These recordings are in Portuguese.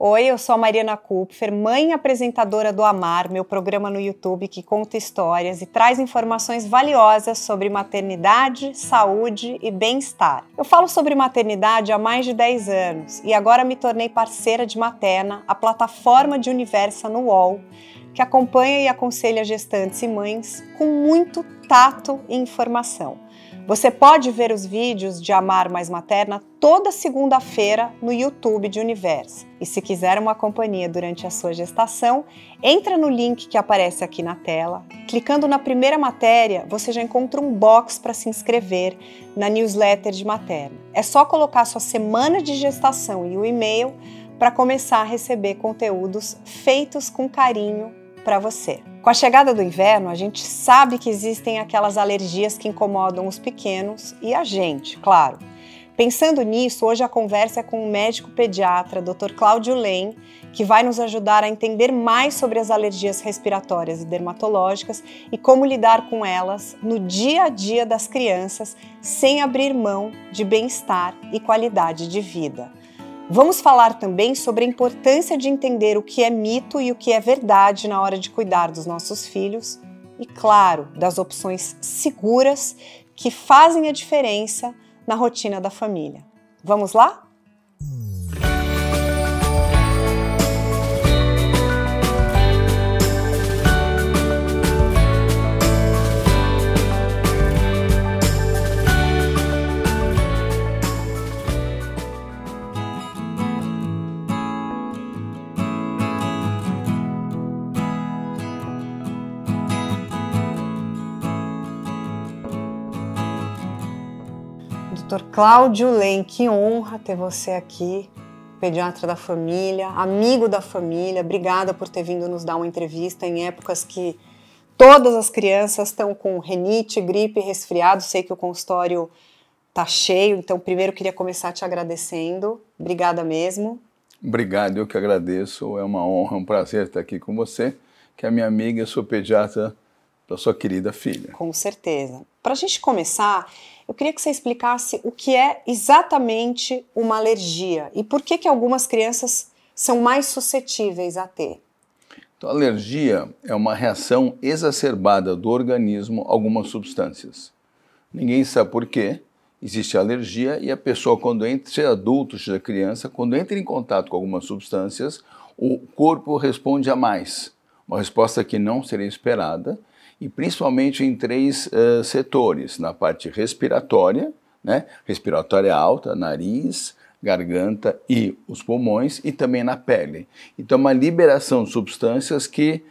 Oi, eu sou a Mariana Kupfer, mãe e apresentadora do Amar, meu programa no YouTube que conta histórias e traz informações valiosas sobre maternidade, saúde e bem-estar. Eu falo sobre maternidade há mais de 10 anos e agora me tornei parceira de Materna, a plataforma de Universa no UOL, que acompanha e aconselha gestantes e mães com muito tato e informação. Você pode ver os vídeos de Amar Mais Materna toda segunda-feira no YouTube de Universa. E se quiser uma companhia durante a sua gestação, entra no link que aparece aqui na tela. Clicando na primeira matéria, você já encontra um box para se inscrever na newsletter de Materna. É só colocar sua semana de gestação e o e-mail para começar a receber conteúdos feitos com carinho para você. Com a chegada do inverno, a gente sabe que existem aquelas alergias que incomodam os pequenos e a gente, claro. Pensando nisso, hoje a conversa é com o médico pediatra, Dr. Cláudio Lem, que vai nos ajudar a entender mais sobre as alergias respiratórias e dermatológicas e como lidar com elas no dia a dia das crianças, sem abrir mão de bem-estar e qualidade de vida. Vamos falar também sobre a importância de entender o que é mito e o que é verdade na hora de cuidar dos nossos filhos e, claro, das opções seguras que fazem a diferença na rotina da família. Vamos lá? Dr. Cláudio Lem, que honra ter você aqui, pediatra da família, amigo da família. Obrigada por ter vindo nos dar uma entrevista em épocas que todas as crianças estão com rinite, gripe, resfriado. Sei que o consultório está cheio, então primeiro queria começar te agradecendo. Obrigada mesmo. Obrigado, eu que agradeço. É uma honra, um prazer estar aqui com você, que é minha amiga e sou pediatra da sua querida filha. Com certeza. Para a gente começar, eu queria que você explicasse o que é exatamente uma alergia e por que algumas crianças são mais suscetíveis a ter. Então, a alergia é uma reação exacerbada do organismo a algumas substâncias. Ninguém sabe por quê, existe alergia e a pessoa, quando entra, seja adulto, seja criança, quando entra em contato com algumas substâncias, o corpo responde a mais. Uma resposta que não seria esperada, e principalmente em três setores, na parte respiratória, né? Respiratória alta, nariz, garganta e os pulmões, e também na pele. Então, uma liberação de substâncias que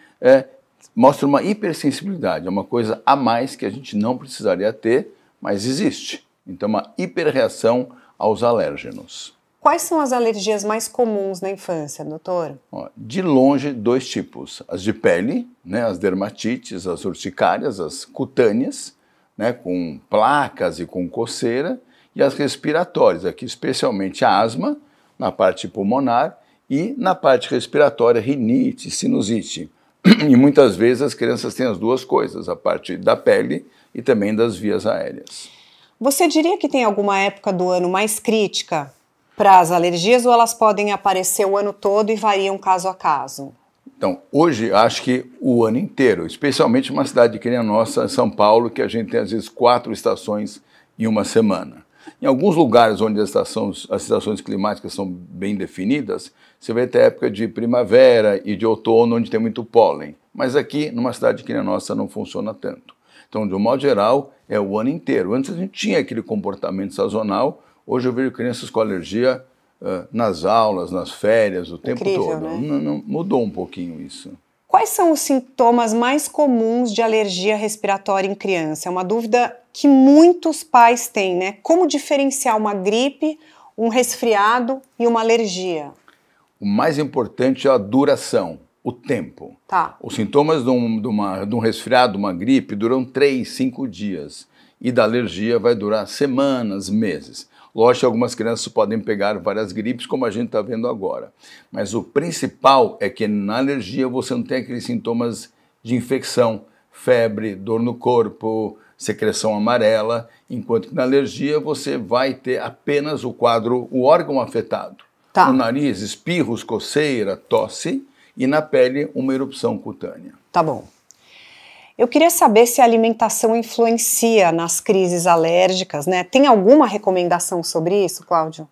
mostra uma hipersensibilidade, é uma coisa a mais que a gente não precisaria ter, mas existe. Então, uma hiperreação aos alérgenos. Quais são as alergias mais comuns na infância, doutor? De longe, dois tipos. As de pele, né, as dermatites, as urticárias, as cutâneas, né, com placas e com coceira, e as respiratórias, aqui especialmente a asma, na parte pulmonar, e na parte respiratória, rinite, sinusite. E muitas vezes as crianças têm as duas coisas, a parte da pele e também das vias aéreas. Você diria que tem alguma época do ano mais crítica para as alergias ou elas podem aparecer o ano todo e variam caso a caso? Então, hoje acho que o ano inteiro, especialmente uma cidade que nem a nossa, São Paulo, que a gente tem às vezes 4 estações em uma semana. Em alguns lugares onde as estações climáticas são bem definidas, você vai ter época de primavera e de outono onde tem muito pólen. Mas aqui, numa cidade que nem a nossa, não funciona tanto. Então, de um modo geral, é o ano inteiro. Antes a gente tinha aquele comportamento sazonal. Hoje eu vejo crianças com alergia nas aulas, nas férias, o tempo todo. Né? Não, mudou um pouquinho isso. Quais são os sintomas mais comuns de alergia respiratória em criança? É uma dúvida que muitos pais têm, né? Como diferenciar uma gripe, um resfriado e uma alergia? O mais importante é a duração, o tempo. Tá. Os sintomas de um resfriado, de uma gripe, duram 3, 5 dias. E da alergia vai durar semanas, meses. Lógico que algumas crianças podem pegar várias gripes, como a gente está vendo agora. Mas o principal é que na alergia você não tem aqueles sintomas de infecção, febre, dor no corpo, secreção amarela, enquanto que na alergia você vai ter apenas o quadro, o órgão afetado. No nariz, espirros, coceira, tosse, e na pele, uma erupção cutânea. Tá bom. Eu queria saber se a alimentação influencia nas crises alérgicas, né? Tem alguma recomendação sobre isso, Cláudio?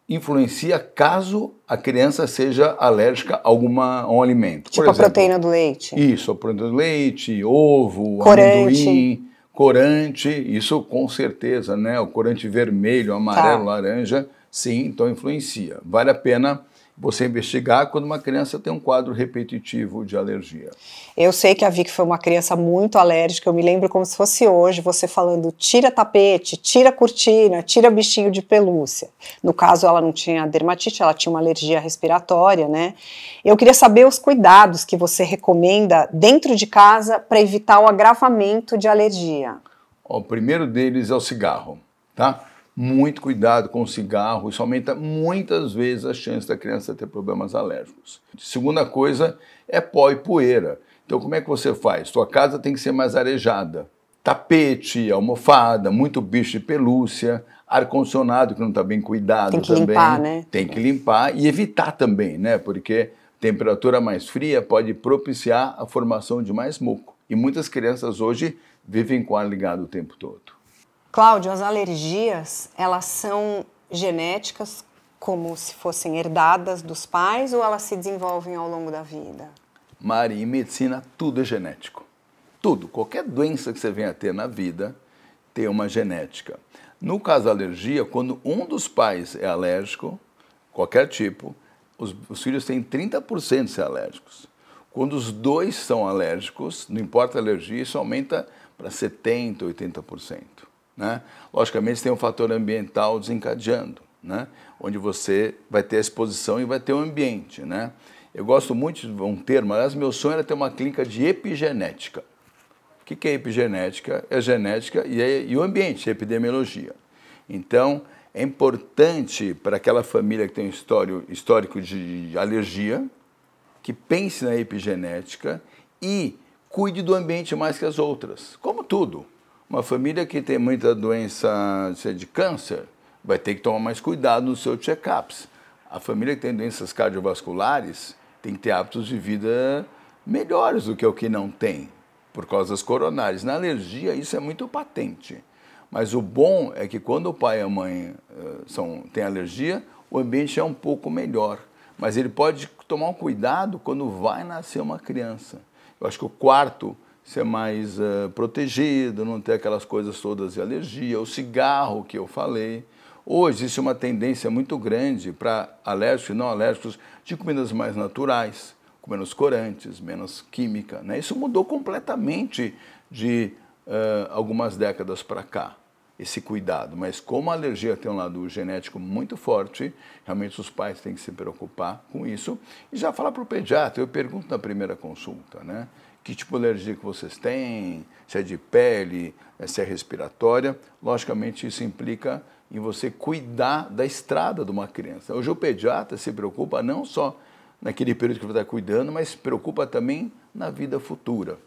Influencia caso a criança seja alérgica a um alimento. Tipo a proteína do leite. Isso, a proteína do leite, ovo, corante. Amendoim, corante, isso com certeza, né? O corante vermelho, amarelo, laranja, sim, então influencia. Vale a pena você investigar quando uma criança tem um quadro repetitivo de alergia. Eu sei que a Vicky foi uma criança muito alérgica, eu me lembro como se fosse hoje, você falando tira tapete, tira cortina, tira bichinho de pelúcia. No caso, ela não tinha dermatite, ela tinha uma alergia respiratória, né? Eu queria saber os cuidados que você recomenda dentro de casa para evitar o agravamento de alergia. O primeiro deles é o cigarro, tá? Muito cuidado com o cigarro, isso aumenta muitas vezes a chance da criança ter problemas alérgicos. Segunda coisa é pó e poeira. Então como é que você faz? Sua casa tem que ser mais arejada. Tapete, almofada, muito bicho de pelúcia, ar-condicionado que não está bem cuidado também. Tem que limpar, né? Tem que limpar e evitar também, né? Porque temperatura mais fria pode propiciar a formação de mais muco. E muitas crianças hoje vivem com ar ligado o tempo todo. Cláudio, as alergias, elas são genéticas como se fossem herdadas dos pais ou elas se desenvolvem ao longo da vida? Mari, em medicina tudo é genético. Tudo, qualquer doença que você venha a ter na vida tem uma genética. No caso da alergia, quando um dos pais é alérgico, qualquer tipo, os filhos têm 30% de ser alérgicos. Quando os dois são alérgicos, não importa a alergia, isso aumenta para 70%, 80%. Né? Logicamente tem um fator ambiental desencadeando, né? Onde você vai ter a exposição e vai ter o ambiente. Né? Eu gosto muito de um termo, aliás, meu sonho era ter uma clínica de epigenética. O que é epigenética? É genética e o ambiente, epidemiologia. Então, é importante para aquela família que tem um histórico de alergia, que pense na epigenética e cuide do ambiente mais que as outras, como tudo. Uma família que tem muita doença de câncer vai ter que tomar mais cuidado nos seus check-ups. A família que tem doenças cardiovasculares tem que ter hábitos de vida melhores do que o que não tem, por causa das coronárias. Na alergia isso é muito patente. Mas o bom é que quando o pai e a mãe têm alergia, o ambiente é um pouco melhor. Mas ele pode tomar um cuidado quando vai nascer uma criança. Eu acho que o quarto ser mais protegido, não ter aquelas coisas todas de alergia, o cigarro que eu falei. Hoje existe uma tendência muito grande para alérgicos e não alérgicos de comidas mais naturais, com menos corantes, menos química. Né? Isso mudou completamente de algumas décadas para cá, esse cuidado. Mas como a alergia tem um lado genético muito forte, realmente os pais têm que se preocupar com isso. E já falar para o pediatra, eu pergunto na primeira consulta, né? Que tipo de alergia que vocês têm, se é de pele, se é respiratória. Logicamente, isso implica em você cuidar da estrada de uma criança. Hoje o pediatra se preocupa não só naquele período que você está cuidando, mas se preocupa também na vida futura.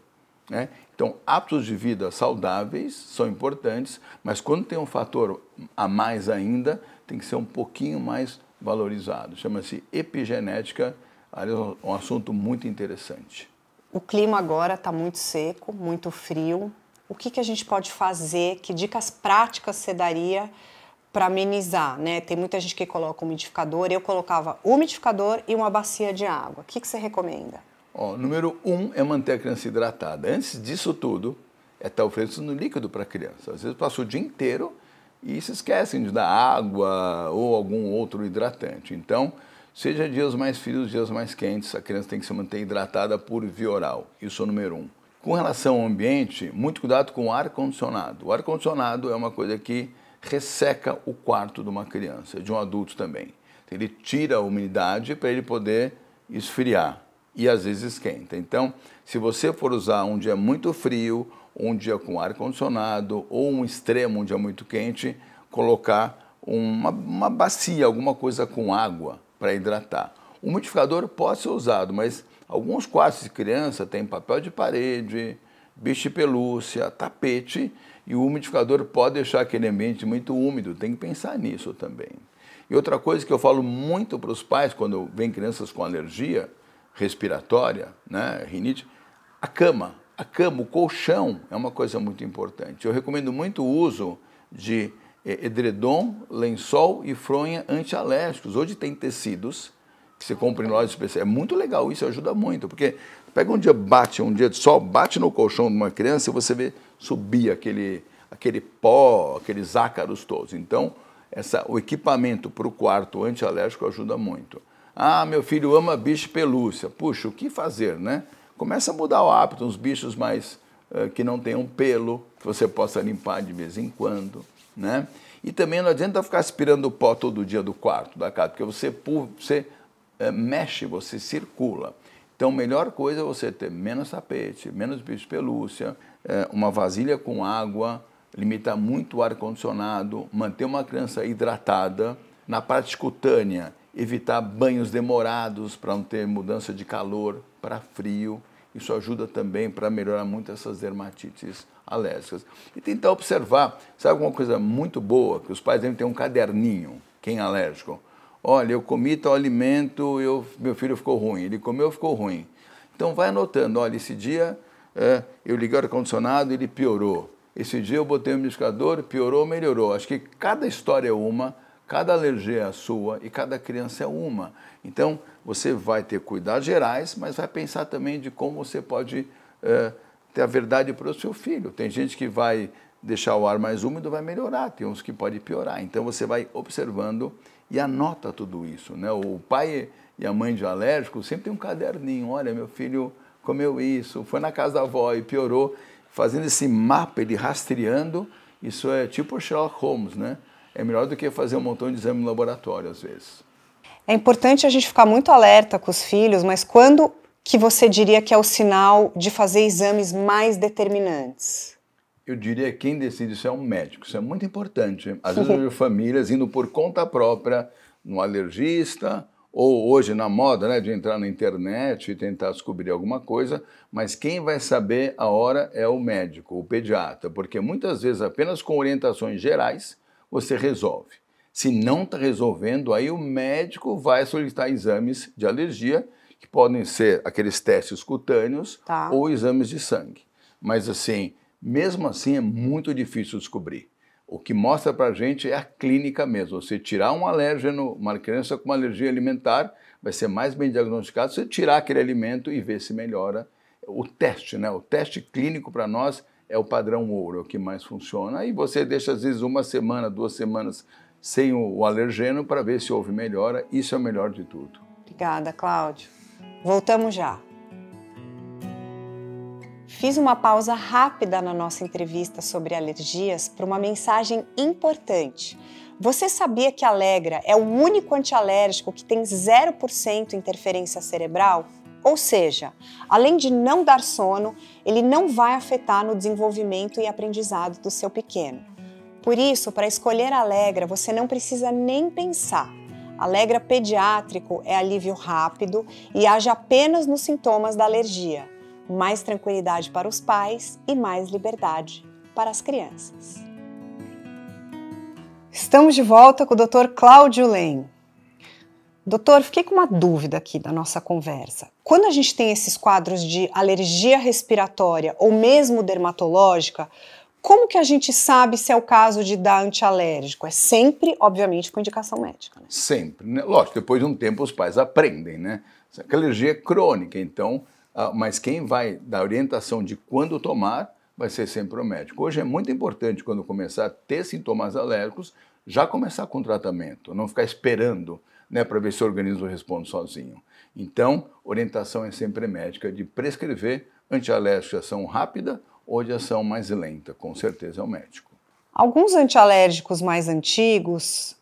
Né? Então, hábitos de vida saudáveis são importantes, mas quando tem um fator a mais ainda, tem que ser um pouquinho mais valorizado. Chama-se epigenética, é um assunto muito interessante. O clima agora está muito seco, muito frio. O que a gente pode fazer? Que dicas práticas você daria para amenizar? Né? Tem muita gente que coloca umidificador. Eu colocava umidificador e uma bacia de água. O que você recomenda? Número 1 é manter a criança hidratada. Antes disso tudo, é estar oferecendo líquido para a criança. Às vezes passa o dia inteiro e se esquecem de dar água ou algum outro hidratante. Então, seja dias mais frios, dias mais quentes, a criança tem que se manter hidratada por via oral. Isso é o número 1. Com relação ao ambiente, muito cuidado com o ar-condicionado. O ar-condicionado é uma coisa que resseca o quarto de uma criança, de um adulto também. Ele tira a umidade para ele poder esfriar e às vezes esquenta. Então, se você for usar um dia muito frio, um dia com ar-condicionado ou um extremo, um dia muito quente, colocar uma bacia, alguma coisa com água para hidratar. O umidificador pode ser usado, mas alguns quartos de criança têm papel de parede, bicho de pelúcia, tapete, e o umidificador pode deixar aquele ambiente muito úmido, tem que pensar nisso também. E outra coisa que eu falo muito para os pais quando vem crianças com alergia respiratória, né, rinite, a cama, o colchão é uma coisa muito importante. Eu recomendo muito o uso de edredom, lençol e fronha antialérgicos. Hoje tem tecidos que você compra em lojas especiais. É muito legal isso, ajuda muito, porque pega um dia de sol, bate no colchão de uma criança e você vê subir aquele pó, aqueles ácaros todos. Então, o equipamento para o quarto antialérgico ajuda muito. Ah, meu filho ama bicho e pelúcia. Puxa, o que fazer, né? Começa a mudar o hábito, uns bichos mais que não tenham pelo, que você possa limpar de vez em quando, né? E também não adianta ficar aspirando o pó todo dia do quarto, da casa, porque você mexe, você circula. Então, a melhor coisa é você ter menos tapete, menos bicho de pelúcia, uma vasilha com água, limitar muito o ar-condicionado, manter uma criança hidratada. Na parte cutânea, evitar banhos demorados para não ter mudança de calor para frio. Isso ajuda também para melhorar muito essas dermatites alérgicas. E tentar observar, sabe alguma coisa muito boa? Que os pais devem ter um caderninho, quem é alérgico. Olha, eu comi tal alimento, meu filho ficou ruim. Ele comeu, ficou ruim. Então vai anotando, olha, esse dia eu liguei o ar-condicionado, ele piorou. Esse dia eu botei o umidificador, piorou, melhorou. Acho que cada história é uma, cada alergia é a sua e cada criança é uma. Então, você vai ter cuidados gerais, mas vai pensar também de como você pode ter a verdade para o seu filho. Tem gente que vai deixar o ar mais úmido, vai melhorar. Tem uns que pode piorar. Então, você vai observando e anota tudo isso, né? O pai e a mãe de alérgico sempre tem um caderninho. Olha, meu filho comeu isso, foi na casa da avó e piorou. Fazendo esse mapa, ele rastreando, isso é tipo Sherlock Holmes, né? É melhor do que fazer um montão de exame no laboratório, às vezes. É importante a gente ficar muito alerta com os filhos, mas quando que você diria que é o sinal de fazer exames mais determinantes? Eu diria que quem decide isso é um médico, isso é muito importante. Às vezes eu vejo famílias indo por conta própria no alergista, ou hoje na moda, né, de entrar na internet e tentar descobrir alguma coisa, mas quem vai saber a hora é o médico, o pediatra, porque muitas vezes apenas com orientações gerais você resolve. Se não está resolvendo, aí o médico vai solicitar exames de alergia, que podem ser aqueles testes cutâneos ou exames de sangue. Mas assim, mesmo assim é muito difícil descobrir. O que mostra para a gente é a clínica mesmo. Você tirar um alérgeno, uma criança com uma alergia alimentar, vai ser mais bem diagnosticado você tirar aquele alimento e ver se melhora. O teste, né? O teste clínico para nós é o padrão ouro, é o que mais funciona. E você deixa às vezes 1 semana, 2 semanas sem o alergeno para ver se houve melhora. Isso é o melhor de tudo. Obrigada, Cláudio. Voltamos já. Fiz uma pausa rápida na nossa entrevista sobre alergias para uma mensagem importante. Você sabia que a Allegra é o único antialérgico que tem 0% interferência cerebral? Ou seja, além de não dar sono, ele não vai afetar no desenvolvimento e aprendizado do seu pequeno. Por isso, para escolher a Allegra, você não precisa nem pensar. Allegra pediátrico é alívio rápido e age apenas nos sintomas da alergia. Mais tranquilidade para os pais e mais liberdade para as crianças. Estamos de volta com o Dr. Cláudio Lem. Doutor, fiquei com uma dúvida aqui da nossa conversa. Quando a gente tem esses quadros de alergia respiratória ou mesmo dermatológica, como que a gente sabe se é o caso de dar antialérgico? É sempre, obviamente, com indicação médica, né? Sempre, né? Lógico, depois de um tempo os pais aprendem, né? A alergia é crônica, então... mas quem vai dar orientação de quando tomar vai ser sempre o médico. Hoje é muito importante, quando começar a ter sintomas alérgicos, já começar com o tratamento, não ficar esperando, né, para ver se o organismo responde sozinho. Então, orientação é sempre médica de prescrever antialérgicos de ação rápida ou de ação mais lenta, com certeza é o médico. Alguns antialérgicos mais antigos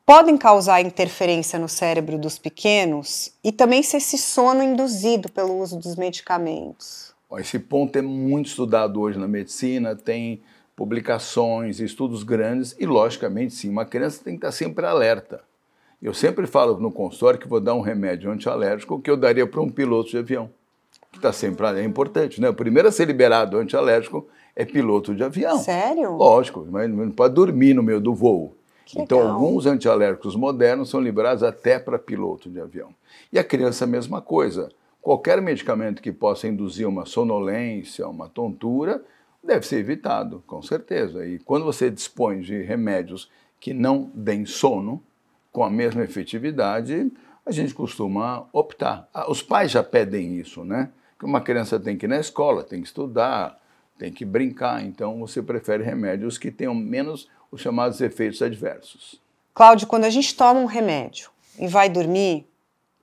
podem causar interferência no cérebro dos pequenos e também ser esse sono induzido pelo uso dos medicamentos. Esse ponto é muito estudado hoje na medicina, tem publicações, estudos grandes e, logicamente, sim, uma criança tem que estar sempre alerta. Eu sempre falo no consultório que vou dar um remédio antialérgico que eu daria para um piloto de avião, que está sempre alerta. É importante, né? O primeiro a ser liberado antialérgico é piloto de avião. Sério? Lógico, mas não pode dormir no meio do voo. Que então, legal. alguns antialérgicos modernos são liberados até para piloto de avião. E a criança, a mesma coisa. Qualquer medicamento que possa induzir uma sonolência, uma tontura, deve ser evitado, com certeza. E quando você dispõe de remédios que não deem sono, com a mesma efetividade, a gente costuma optar. Os pais já pedem isso, né? Que uma criança tem que ir na escola, tem que estudar, tem que brincar, então você prefere remédios que tenham menos os chamados efeitos adversos. Cláudio, quando a gente toma um remédio e vai dormir,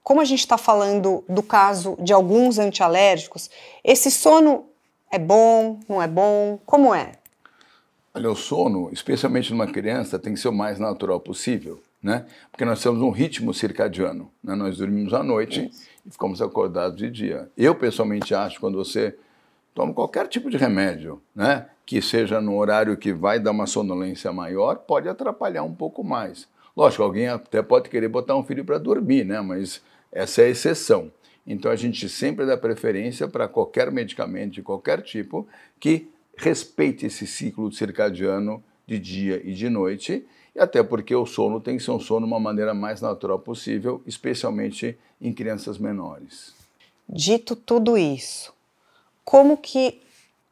como a gente está falando do caso de alguns antialérgicos, esse sono é bom, não é bom? Como é? Olha, o sono, especialmente numa criança, tem que ser o mais natural possível, né? Porque nós temos um ritmo circadiano, né? Nós dormimos à noite e ficamos acordados de dia. Eu, pessoalmente, acho que quando você toma qualquer tipo de remédio, né, que seja no horário que vai dar uma sonolência maior, pode atrapalhar um pouco mais. Lógico, alguém até pode querer botar um filho para dormir, né, mas essa é a exceção. Então a gente sempre dá preferência para qualquer medicamento de qualquer tipo que respeite esse ciclo circadiano de dia e de noite, e até porque o sono tem que ser um sono de uma maneira mais natural possível, especialmente em crianças menores. Dito tudo isso, como que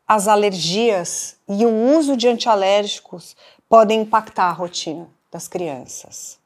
as alergias e o uso de antialérgicos podem impactar a rotina das crianças?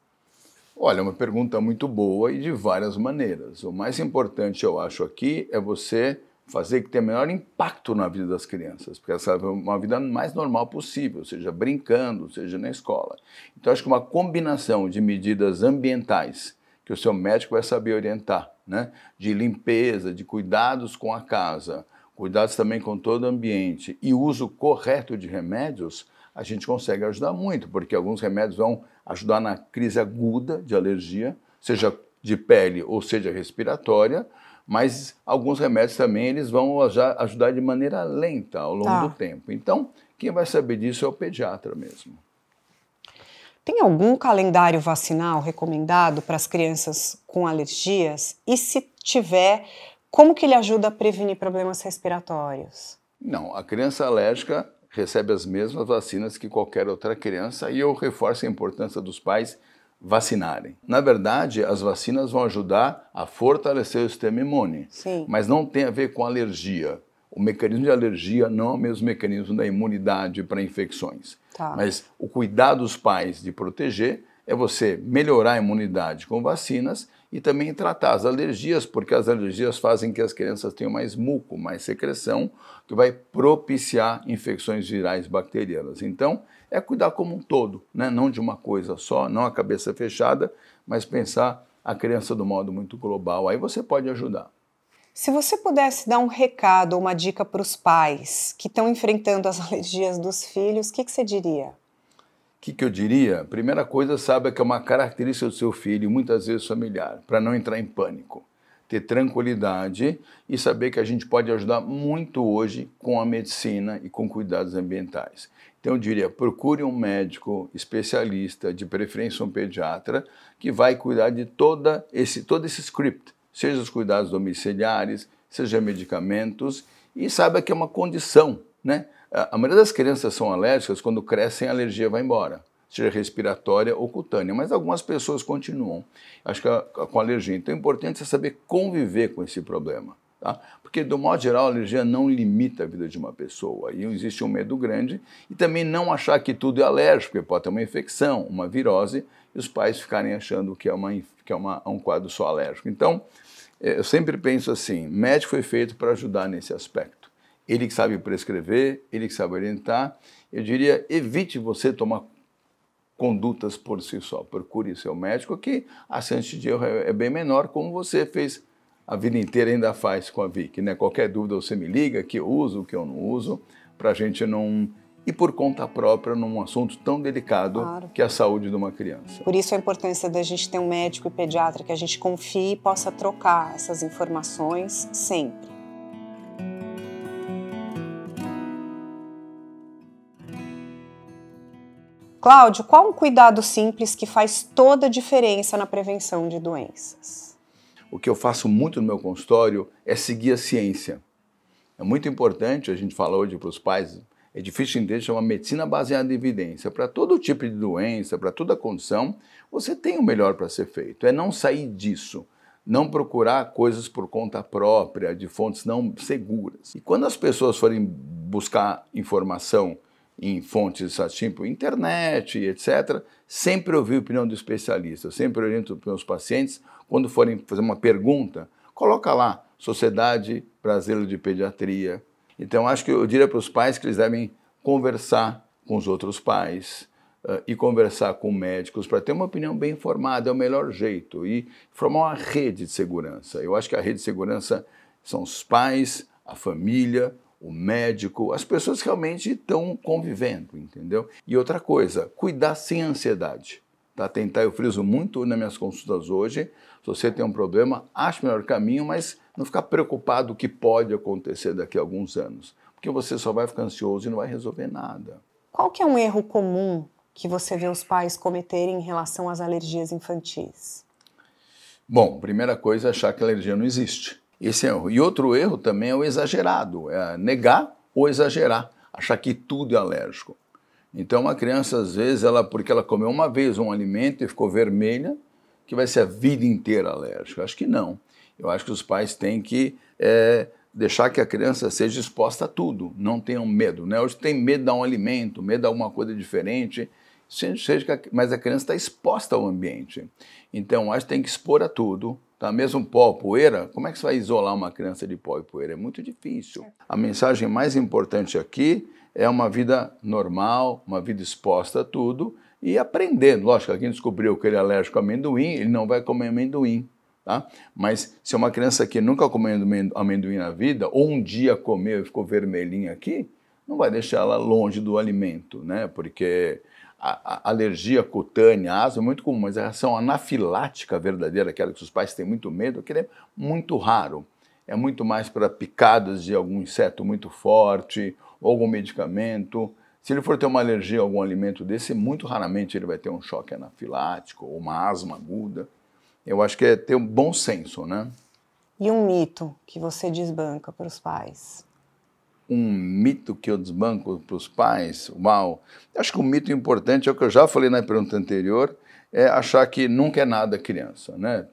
Olha, é uma pergunta muito boa e de várias maneiras. O mais importante, eu acho, aqui é você fazer que tenha o menor impacto na vida das crianças, porque essa é uma vida mais normal possível, seja brincando, seja na escola. Então, acho que uma combinação de medidas ambientais que o seu médico vai saber orientar, né? De limpeza, de cuidados com a casa, cuidados também com todo o ambiente e uso correto de remédios, a gente consegue ajudar muito, porque alguns remédios vão ajudar na crise aguda de alergia, seja de pele ou seja respiratória, mas alguns remédios também eles vão ajudar de maneira lenta ao longo do tempo. Então, quem vai saber disso é o pediatra mesmo. Tem algum calendário vacinal recomendado para as crianças com alergias? E se tiver, como que ele ajuda a prevenir problemas respiratórios? Não, a criança alérgica recebe as mesmas vacinas que qualquer outra criança e eu reforço a importância dos pais vacinarem. Na verdade, as vacinas vão ajudar a fortalecer o sistema imune, mas não tem a ver com alergia. O mecanismo de alergia não é o mesmo mecanismo da imunidade para infecções. Mas o cuidado dos pais de proteger é você melhorar a imunidade com vacinas e também tratar as alergias, porque as alergias fazem que as crianças tenham mais muco, mais secreção, que vai propiciar infecções virais bacterianas. Então, é cuidar como um todo, né? Não de uma coisa só, não a cabeça fechada, mas pensar a criança do modo muito global. Aí você pode ajudar. Se você pudesse dar um recado ou uma dica para os pais que estão enfrentando as alergias dos filhos, o que você diria? O que eu diria? Primeira coisa, saiba que é uma característica do seu filho, muitas vezes familiar, para não entrar em pânico. Ter tranquilidade e saber que a gente pode ajudar muito hoje com a medicina e com cuidados ambientais. Então eu diria, procure um médico especialista, de preferência um pediatra, que vai cuidar de todo esse script, seja os cuidados domiciliares, seja medicamentos, e saiba que é uma condição, né? A maioria das crianças são alérgicas, quando crescem a alergia vai embora, seja respiratória ou cutânea, mas algumas pessoas continuam, acho que com alergia. Então é importante você saber conviver com esse problema, tá? Porque do modo geral a alergia não limita a vida de uma pessoa, e existe um medo grande, e também não achar que tudo é alérgico, porque pode ter uma infecção, uma virose, e os pais ficarem achando que é um quadro só alérgico. Então, eu sempre penso assim, médico foi feito para ajudar nesse aspecto. Ele que sabe prescrever, ele que sabe orientar. Eu diria, evite você tomar condutas por si só. Procure seu médico, que a chance de erro é bem menor, como você fez a vida inteira, ainda faz com a Vicky, né? Qualquer dúvida você me liga, que eu uso, que eu não uso, para a gente não ir por conta própria num assunto tão delicado que é a saúde de uma criança. Por isso a importância da gente ter um médico e pediatra que a gente confie e possa trocar essas informações sempre. Cláudio, qual um cuidado simples que faz toda a diferença na prevenção de doenças? O que eu faço muito no meu consultório é seguir a ciência. É muito importante, a gente fala hoje para os pais, É difícil entender, chama medicina baseada em evidência. Para todo tipo de doença, para toda condição, você tem o melhor para ser feito. É não sair disso, não procurar coisas por conta própria, de fontes não seguras. E quando as pessoas forem buscar informação em fontes tipo internet, etc., sempre ouvir a opinião do especialista. Eu sempre oriento para os meus pacientes, quando forem fazer uma pergunta, coloca lá, Sociedade Brasileira de Pediatria. Então, acho que eu diria para os pais que eles devem conversar com os outros pais e conversar com médicos para ter uma opinião bem informada, é o melhor jeito, e formar uma rede de segurança. Eu acho que a rede de segurança são os pais, a família, o médico, as pessoas que realmente estão convivendo, entendeu? E outra coisa, cuidar sem ansiedade. Tá? Tentar, eu friso muito nas minhas consultas hoje, se você tem um problema, ache o melhor caminho, mas não ficar preocupado com o que pode acontecer daqui a alguns anos, porque você só vai ficar ansioso e não vai resolver nada. Qual que é um erro comum que você vê os pais cometerem em relação às alergias infantis? Bom, primeira coisa é achar que a alergia não existe. Esse é um erro. E outro erro também é o exagerado, é negar ou exagerar, achar que tudo é alérgico. Então uma criança, às vezes, porque ela comeu uma vez um alimento e ficou vermelha, que vai ser a vida inteira alérgica. Acho que não. Eu acho que os pais têm que deixar que a criança seja exposta a tudo, não tenham medo. Né? Hoje tem medo de dar um alimento, medo de alguma coisa diferente, mas a criança está exposta ao ambiente. Então, acho que tem que expor a tudo. Tá? Mesmo pó, poeira, como é que você vai isolar uma criança de pó e poeira? É muito difícil. A mensagem mais importante aqui é uma vida normal, uma vida exposta a tudo e aprendendo. Lógico, quem descobriu que ele é alérgico a amendoim, ele não vai comer amendoim. Tá? Mas se é uma criança que nunca comeu amendoim na vida, ou um dia comeu e ficou vermelhinha aqui, não vai deixar ela longe do alimento, né? Porque a alergia cutânea, a asma é muito comum, mas a reação anafilática verdadeira, aquela que os pais têm muito medo, aquilo é muito raro. É muito mais para picadas de algum inseto muito forte, ou algum medicamento. Se ele for ter uma alergia a algum alimento desse, muito raramente ele vai ter um choque anafilático ou uma asma aguda. Eu acho que é ter um bom senso, né? E um mito que você desbanca para os pais? Um mito que eu desbanco para os pais? Uau! Acho que um mito importante é o que eu já falei na pergunta anterior, é achar que nunca é nada criança, né?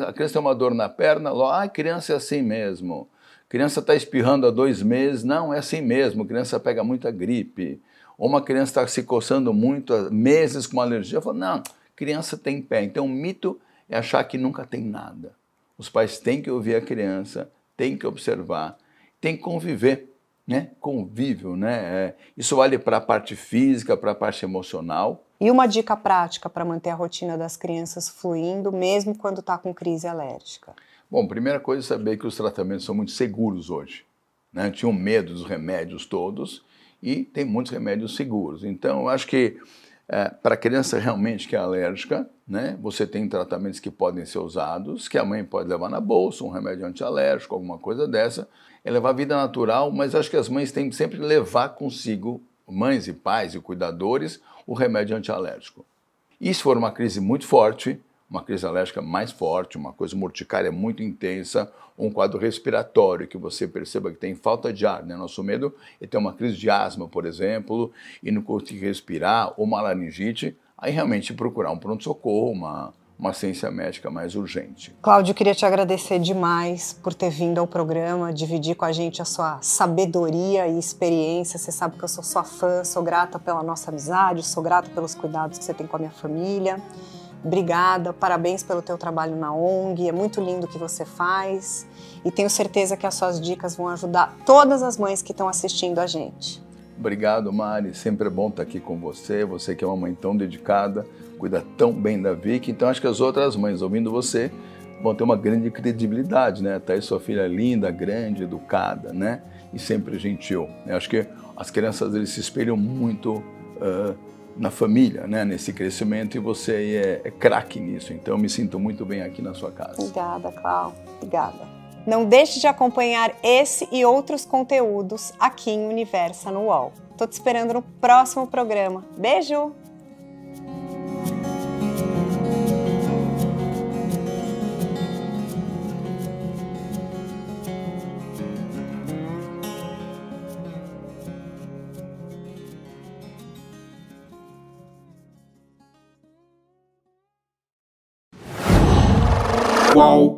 A criança tem uma dor na perna, a criança é assim mesmo. A criança está espirrando há 2 meses, não, é assim mesmo, a criança pega muita gripe. Ou uma criança está se coçando muito há meses com uma alergia, eu falo, não, criança tem pé. Então, o mito é achar que nunca tem nada. Os pais têm que ouvir a criança, têm que observar, têm que conviver, né? Convívio, né? Isso vale para a parte física, para a parte emocional. E uma dica prática para manter a rotina das crianças fluindo, mesmo quando está com crise alérgica? Bom, primeira coisa é saber que os tratamentos são muito seguros hoje, né? Tinham medo dos remédios todos e tem muitos remédios seguros. Então, eu acho que para a criança realmente que é alérgica, né, você tem tratamentos que podem ser usados, que a mãe pode levar na bolsa, um remédio antialérgico, alguma coisa dessa, é levar a vida natural, mas acho que as mães têm que sempre levar consigo, mães e pais e cuidadores, o remédio antialérgico. E se for uma crise muito forte, uma crise alérgica mais forte, uma coisa urticária muito intensa, um quadro respiratório que você perceba que tem falta de ar, né? Nosso medo é ter uma crise de asma, por exemplo, e não conseguir respirar, ou uma laringite, aí realmente procurar um pronto-socorro, uma assistência médica mais urgente. Cláudio, eu queria te agradecer demais por ter vindo ao programa, dividir com a gente a sua sabedoria e experiência. Você sabe que eu sou sua fã, sou grata pela nossa amizade, sou grata pelos cuidados que você tem com a minha família. Obrigada, parabéns pelo teu trabalho na ONG, é muito lindo o que você faz e tenho certeza que as suas dicas vão ajudar todas as mães que estão assistindo a gente. Obrigado, Mari, sempre é bom estar aqui com você, você que é uma mãe tão dedicada, cuida tão bem da Vicky, então acho que as outras mães ouvindo você vão ter uma grande credibilidade, né? Tá aí sua filha linda, grande, educada, né? E sempre gentil. Eu acho que as crianças eles se espelham muito na família, né, nesse crescimento, e você é craque nisso, então eu me sinto muito bem aqui na sua casa. Obrigada, Cláudia. Obrigada. Não deixe de acompanhar esse e outros conteúdos aqui em Universa no UOL. Tô te esperando no próximo programa. Beijo! Qual?